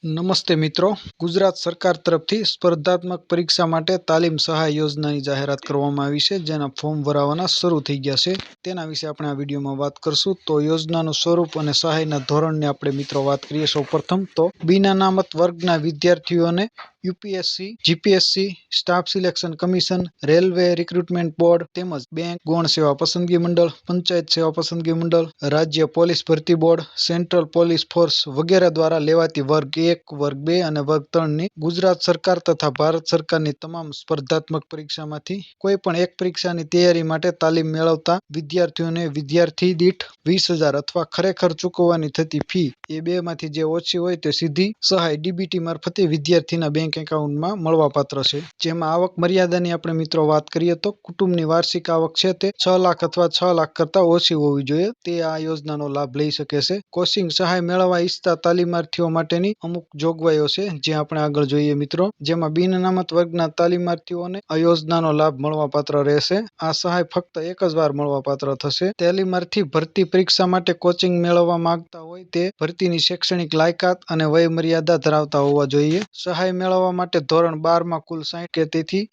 નમસ્તે મિત્રો, ગુજરાત સરકાર તરફથી સ્પર્ધાત્મક પરીક્ષા માટે તાલીમ સહાય યોજનાની જાહેરાત કરવામાં આવી છે, જેના ફોર્મ ભરાવાના શરૂ થઈ ગયા છે. તેના વિશે આપણે આ વિડીયોમાં વાત કરશું. તો યોજનાનું સ્વરૂપ અને સહાયના ધોરણની આપણે મિત્રો વાત કરીએ. સૌપ્રથમ તો બિન અનામત વર્ગના વિદ્યાર્થીઓને UPSC, GPSC, staff selection commission, railway recruitment board તેમજ બેંક, ગૌણ સેવા પસંદગી મંડળ, પંચાયત સેવા પસંદગી મંડળ, રાજ્ય પોલીસ ભરતી બોર્ડ, સેન્ટ્રલ પોલીસ ફોર્સ વગેરે દ્વારા લેવાતી વર્ગ 1, વર્ગ 2 અને વર્ગ 3ની ગુજરાત સરકાર તથા ભારત સરકારની તમામ સ્પર્ધાત્મક પરીક્ષામાંથી કોઈ પણ એક પરીક્ષાની તૈયારી માટે તાલીમ મેળવતા વિદ્યાર્થીઓને વિદ્યાર્થી દીઠ 20,000 અથવા ખરેખર ચૂકવવાની થતી ફી એ બેમાંથી જે ઓછી હોય તે સીધી સહાય ડીબીટી મારફતે વિદ્યાર્થીના બેંક એકાઉન્ટમાં મળવાપાત્ર છે. જેમાં આવક મર્યાદાની આપણે મિત્રો વાત કરીએ તો કુટુંબની વાર્ષિક આવક છે તે 6 લાખ અથવા 6 લાખ કરતા ઓછી હોવી જોઈએ, તે આ યોજનાનો લાભ લઈ શકે છે. કોચિંગ સહાય મેળવવા ઈચ્છતા તાલીમાર્થીઓ માટેની અમુક જોગવાઈઓ છે, જે આપણે આગળ જોઈએ મિત્રો. જેમાં બિન અનામત વર્ગના તાલીમાર્થીઓને આ યોજનાનો લાભ મળવાપાત્ર રહેશે. આ સહાય ફક્ત એક જ વાર મળવાપાત્ર થશે. તાલીમાર્થી ભરતી પરીક્ષા માટે કોચિંગ મેળવવા માંગતા હોય તે ભરતીની શૈક્ષણિક લાયકાત અને વય મર્યાદા ધરાવતા હોવા જોઈએ. સહાય મેળવવા માટે ધોરણ 12માં કુલ 60 કે તેથી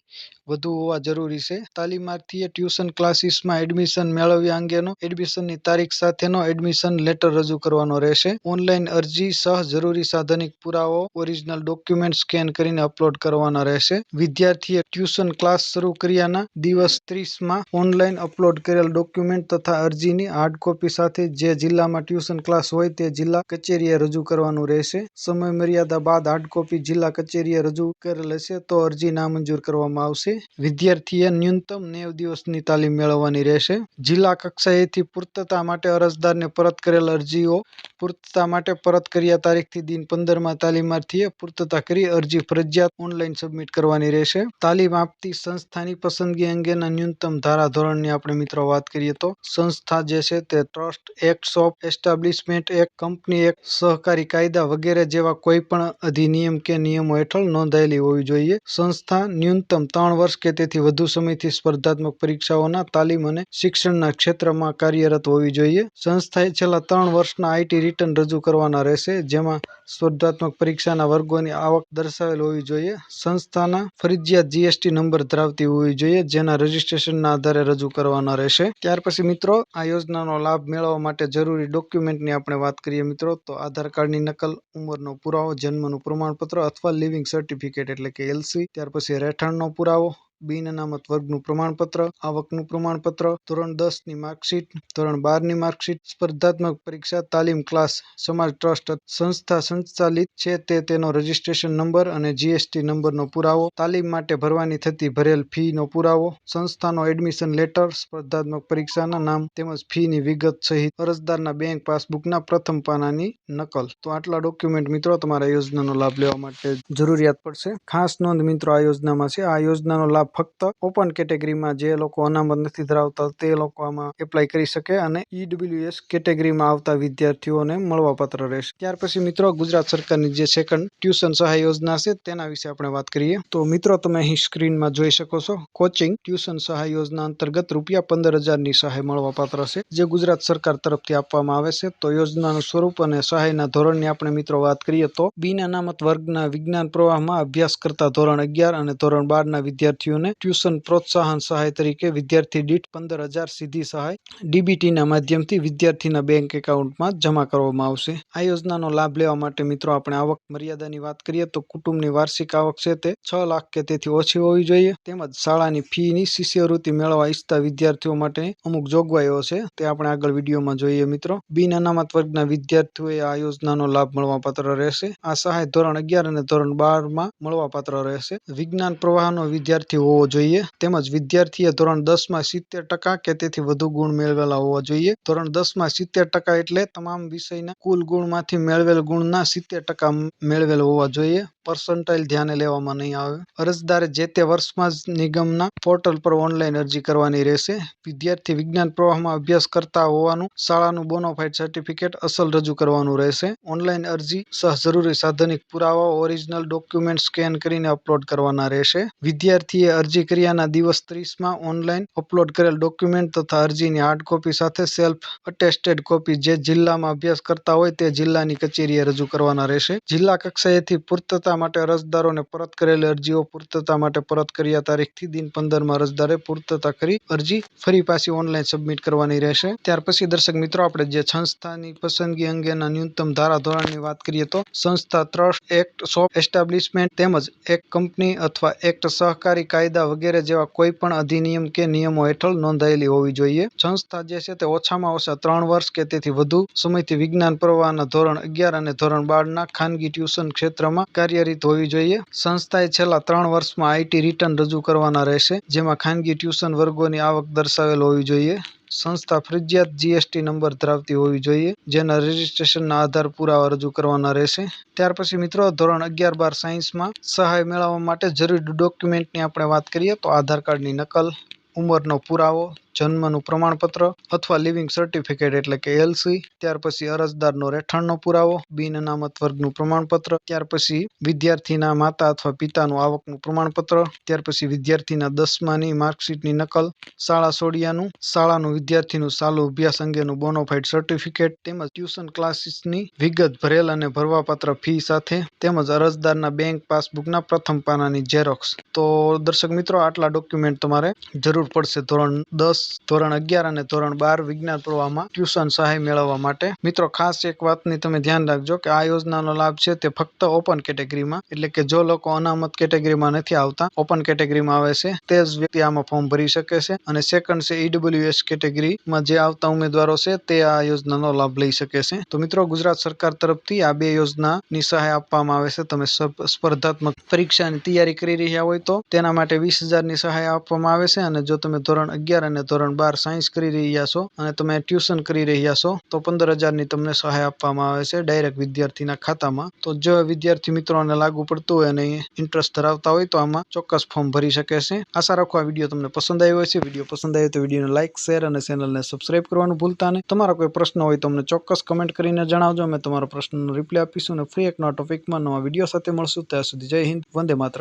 વધુ હોવા જરૂરી છે. તાલીમાર્થીએ ટ્યુશન ક્લાસીસમાં એડમિશન મેળવ્યા અંગેનો એડમિશનની તારીખ સાથેનો એડમિશન લેટર રજૂ કરવાનો રહેશે. ઓનલાઈન અરજી સહ જરૂરી સાધનિક પુરાવો ઓરિજિનલ ડોક્યુમેન્ટ સ્કેન કરીને અપલોડ કરવાના રહેશે. વિદ્યાર્થીએ ટ્યુશન ક્લાસ શરૂ કર્યાના દિવસ 30માં ઓનલાઈન અપલોડ કરેલ ડોક્યુમેન્ટ તથા અરજીની હાર્ડ કોપી સાથે જે જિલ્લામાં ટ્યુશન ક્લાસ હોય તે જિલ્લા કચેરીએ રજૂ કરવાનું રહેશે. સમય મર્યાદા બાદ હાર્ડ કોપી જિલ્લા કચેરીએ રજૂ કરેલ હશે તો અરજી નામંજૂર કરવામાં આવશે. વિદ્યાર્થીએ ન્યૂનતમ 90 દિવસની તાલીમ મેળવવાની રહેશે. જિલ્લા કક્ષાએથી પૂર્તતા માટે અરજદારને પરત કરેલ અરજીઓ પૂર્તતા માટે પરત કર્યા તારીખથી દિન 15માં તાલીમાર્થીએ પૂર્તતા કરી અરજી ફરજિયાત ઓનલાઈન સબમિટ કરવાની રહેશે. તાલીમ આપતી સંસ્થાની પસંદગી અંગેના ન્યૂનતમ ધારાધોરણની આપણે મિત્રો વાત કરીએ તો સંસ્થા જે છે તે trust act, shop establishment act, company act, સહકારી કાયદા વગેરે જેવા કોઈ પણ અધિનિયમ કે નિયમો હેઠળ નોંધાયેલી હોવી જોઈએ. સંસ્થા ન્યૂનતમ 3 વર્ષ કે તેથી વધુ સમયથી સ્પર્ધાત્મક પરીક્ષાઓના તાલીમ અને શિક્ષણના ક્ષેત્રમાં કાર્યરત હોવી જોઈએ. સંસ્થાએ છેલ્લા 3 વર્ષના આઈટી રિટર્ન રજૂ કરવાના રહેશે, જેમાં સ્પર્ધાત્મક પરીક્ષાના વર્ગોની આવક દર્શાવેલ હોવી જોઈએ. સંસ્થાના ફરજિયાત જીએસટી નંબર ધરાવતી હોવી જોઈએ, જેના રજીસ્ટ્રેશનના આધારે રજૂ કરવાના રહેશે. ત્યાર પછી મિત્રો આ યોજનાનો લાભ મેળવવા માટે જરૂરી ડોક્યુમેન્ટની આપણે વાત કરીએ મિત્રો તો આધાર કાર્ડની નકલ, ઉંમરનો પુરાવો, જન્મનું પ્રમાણપત્ર અથવા લિવિંગ સર્ટિફિકેટ એટલે કે એલસી, ત્યાર પછી રહેઠાણનો પુરાવો, બિન અનામત વર્ગનું પ્રમાણપત્ર, આવકનું પ્રમાણપત્ર, ધોરણ 10ની માર્કશીટ, ધોરણ 12ની માર્કશીટ, સ્પર્ધાત્મક પરીક્ષા તાલીમ ક્લાસ સમાજ ટ્રસ્ટ સંસ્થા સંચાલિત છે તેનો રજીસ્ટ્રેશન નંબર અને જીએસટી નંબરનો પુરાવો, તાલીમ માટે ભરવાની થતી ભરેલ ફીનો પુરાવો, સંસ્થાનો એડમિશન લેટર, સ્પર્ધાત્મક પરીક્ષાના નામ તેમજ ફીની વિગત સહિત અરજદારના બેંક પાસબુકના પ્રથમ પાનાની નકલ. તો આટલા ડોક્યુમેન્ટ મિત્રો તમારા યોજનાનો લાભ લેવા માટે જરૂરિયાત પડશે. ખાસ નોંધ મિત્રો આ યોજનામાં છે, આ યોજનાનો લાભ ફક્ત ઓપન કેટેગરીમાં જે લોકો અનામત નથી ધરાવતા તે લોકો આમાં એપ્લાય કરી શકે અને ઈડબ્લ્યુએસ કેટેગરીમાં આવતા વિદ્યાર્થીઓને મળવાપાત્ર રહેશે. ત્યાર પછી મિત્રો ગુજરાત સરકારની જે સેકન્ડ ટ્યુશન સહાય યોજના છે તેના વિશે આપણે વાત કરીએ. તો મિત્રો તમે અહીં સ્ક્રીનમાં જોઈ શકો છો, કોચિંગ ટ્યુશન સહાય યોજના અંતર્ગત ₹15,000ની સહાય મળવાપાત્ર છે, જે ગુજરાત સરકાર તરફથી આપવામાં આવે છે. તો યોજનાનું સ્વરૂપ અને સહાયના ધોરણની આપણે મિત્રો વાત કરીએ તો બિન અનામત વર્ગના વિજ્ઞાન પ્રવાહમાં અભ્યાસ કરતા ધોરણ 11 અને ધોરણ 12ના વિદ્યાર્થીઓને ટ્યુશન પ્રોત્સાહન સહાય તરીકે વિદ્યાર્થી દીઠ 15,000 સીધી સહાય ડીબીટીના માધ્યમથી વિદ્યાર્થીના બેંક એકાઉન્ટમાં જમા કરવામાં આવશે. આ યોજનાનો લાભ લેવા માટે મિત્રો આપણે આવક મર્યાદાની વાત કરીએ તો કુટુંબની વાર્ષિક આવક છે તે 6 લાખ કે તેથી ઓછી હોવી જોઈએ. તેમજ શાળાની ફીની શિષ્યવૃત્તિ મેળવવા ઈચ્છતા વિદ્યાર્થીઓ માટે અમુક જોગવાઈઓ છે, તે આપણે આગળ વિડીયોમાં જોઈએ મિત્રો. બિન અનામત વર્ગના વિદ્યાર્થીઓએ આ યોજનાનો લાભ મળવાપાત્ર રહેશે. આ સહાય ધોરણ 11 અને ધોરણ 12માં મળવાપાત્ર રહેશે. વિજ્ઞાન પ્રવાહનો વિદ્યાર્થી હોવો જોઈએ. તેમજ વિદ્યાર્થીએ ધોરણ 10માં 70% કે તેથી વધુ ગુણ મેળવેલા હોવા જોઈએ. ધોરણ 10માં 70% એટલે તમામ વિષયના કુલ ગુણમાંથી મેળવેલ ગુણના 70% મેળવેલ હોવા જોઈએ. પર્સન્ટાઇલ ધ્યાને લેવામાં નહીં આવે. અરજદારે જે તે વર્ષમાં જ નિગમના પોર્ટલ પર ઓનલાઈન અરજી કરવાની રહેશે. વિદ્યાર્થી વિજ્ઞાન પ્રવાહમાં અભ્યાસ કરતા હોવાનું શાળાનું બોનાફાઇડ સર્ટિફિકેટ અસલ રજૂ કરવાનું રહેશે. ઓનલાઈન અરજી સહ જરૂરી સાધનિક પુરાવાઓ ઓરિજિનલ ડોક્યુમેન્ટ સ્કેન કરીને અપલોડ કરવાના રહેશે. વિદ્યાર્થીએ અરજી કર્યાના દિવસ 30માં ઓનલાઈન અપલોડ કરેલ ડોક્યુમેન્ટ તથા અરજીની હાર્ડ કોપી સાથે સેલ્ફ અટેસ્ટેડ કોપી જે જિલ્લામાં અભ્યાસ કરતા હોય તે જિલ્લાની કચેરીએ રજૂ કરવાના રહેશે. જિલ્લા કક્ષાએથી પૂર્તતા માટે અરજદારોને પરત કરેલી અરજીઓ પૂર્તતા માટે પરત કર્યા તારીખથી દિન 15માં અરજદારે પૂર્તતા કરી અરજી ફરી પાછી ઓનલાઈન સબમિટ કરવાની રહેશે. ત્યાર પછી દર્શક મિત્રો આપણે જે સંસ્થાની પસંદગી અંગેના ન્યૂનતમ ધારાધોરણની વાત કરીએ તો સંસ્થા ટ્રસ્ટ એક્ટ શોપ એસ્ટાબ્લિશમેન્ટ તેમજ એક કંપની અથવા એક્ટ સહકારી કાયદા વગેરે જેવા કોઈ પણ અધિનિયમ કે નિયમો હેઠળ નોંધાયેલી હોવી જોઈએ. સંસ્થા જે છે તે ઓછામાં ઓછા 3 વર્ષ કે તેથી વધુ સમયથી વિજ્ઞાન પ્રવાહના ધોરણ 11 અને ધોરણ 12ના ખાનગી ટ્યુશન ક્ષેત્રમાં કાર્યરત હોવી જોઈએ. સંસ્થાએ છેલ્લા 3 વર્ષમાં આઈટી રિટર્ન રજૂ કરવાના રહેશે જેમાં ખાનગી ટ્યુશન વર્ગોની આવક દર્શાવેલ હોવી જોઈએ. સંસ્થા ફરજિયાત જીએસટી નંબર ધરાવતી હોવી જોઈએ જેના રજિસ્ટ્રેશનના આધાર પુરાવા રજૂ કરવાના રહેશે. ત્યાર પછી મિત્રો ધોરણ 11-12 સાયન્સમાં સહાય મેળવવા માટે જરૂરી ડોક્યુમેન્ટની આપણે વાત કરીએ તો આધાર કાર્ડની નકલ, ઉંમરનો પુરાવો, જન્મનું પ્રમાણપત્ર અથવા લિવિંગ સર્ટિફિકેટ એટલે કે એલસી, ત્યાર પછી અરજદારનો રહેઠાણનો પુરાવો, બિન અનામત વર્ગનું પ્રમાણપત્ર, ત્યાર પછી વિદ્યાર્થીના માતા અથવા પિતાનું આવકનું પ્રમાણપત્ર, ત્યાર પછી વિદ્યાર્થીના 10માની માર્કશીટની નકલ, શાળા સોડિયાનું, શાળાનું વિદ્યાર્થીનું ચાલુ અભ્યાસ અંગેનું બોનાફાઇડ સર્ટિફિકેટ તેમજ ટ્યુશન ક્લાસીસની વિગત ભરેલ અને ભરવાપાત્ર ફી સાથે તેમજ અરજદારના બેંક પાસબુકના પ્રથમ પાનાની ઝેરોક્સ. તો દર્શક મિત્રો આટલા ડોક્યુમેન્ટ તમારે જરૂર પડશે ધોરણ 10, ધોરણ 11 અને ધોરણ 12 વિજ્ઞાન પ્રવાહમાં ટ્યુશન સહાય મેળવવા માટે. મિત્રો ખાસ એક વાતની તમે ધ્યાન રાખજો કે આ યોજનાનો લાભ છે તે ફક્ત ઓપન કેટેગરીમાં એટલે કે જો લોકો અનામત કેટેગરીમાં નથી આવતા ઓપન કેટેગરીમાં આવે છે તે જ વ્યક્તિ આમાં ફોર્મ ભરી શકે છે અને સેકન્ડ છે ઈડબ્લ્યુએસ કેટેગરીમાં જે આવતા ઉમેદવારો છે તે આ યોજનાનો લાભ લઈ શકે છે. તો મિત્રો ગુજરાત સરકાર તરફથી આ 2 યોજનાની સહાય આપવામાં આવે છે. તમે સ્પર્ધાત્મક પરીક્ષાની તૈયારી કરી રહ્યા હોય તો તેના માટે 20,000ની સહાય આપવામાં આવે છે અને જો તમે ધોરણ 11 અને ધોરણ 12 સાયન્સ કરી રહ્યા છો અને તમે ટ્યુશન કરી રહ્યા છો તો 15,000ની તમને સહાય આપવામાં આવે છે ડાયરેક્ટ વિદ્યાર્થીના ખાતામાં. તો જો વિદ્યાર્થી મિત્રોને લાગુ પડતું હોય અને ઇન્ટરેસ્ટ ધરાવતા હોય તો આમાં ચોક્કસ ફોર્મ ભરી શકે છે. આશા રાખો આ વિડીયો તમને પસંદ આવ્યો હશે. વિડીયો પસંદ આવ્યો તો વિડીયોને લાઇક, શેર અને ચેનલને સબસ્ક્રાઇબ કરવાનું ભૂલતા નહીં. તમારા કોઈ પ્રશ્ન હોય તો અમને ચોક્કસ કમેન્ટ કરીને જણાવજો. અમે તમારા પ્રશ્નનો રિપ્લાય આપીશું અને ફ્રી એક નવા ટોપિકમાં નવા વિડીયો સાથે મળશું. ત્યાં સુધી જય હિન્દ, વંદે માતરમ.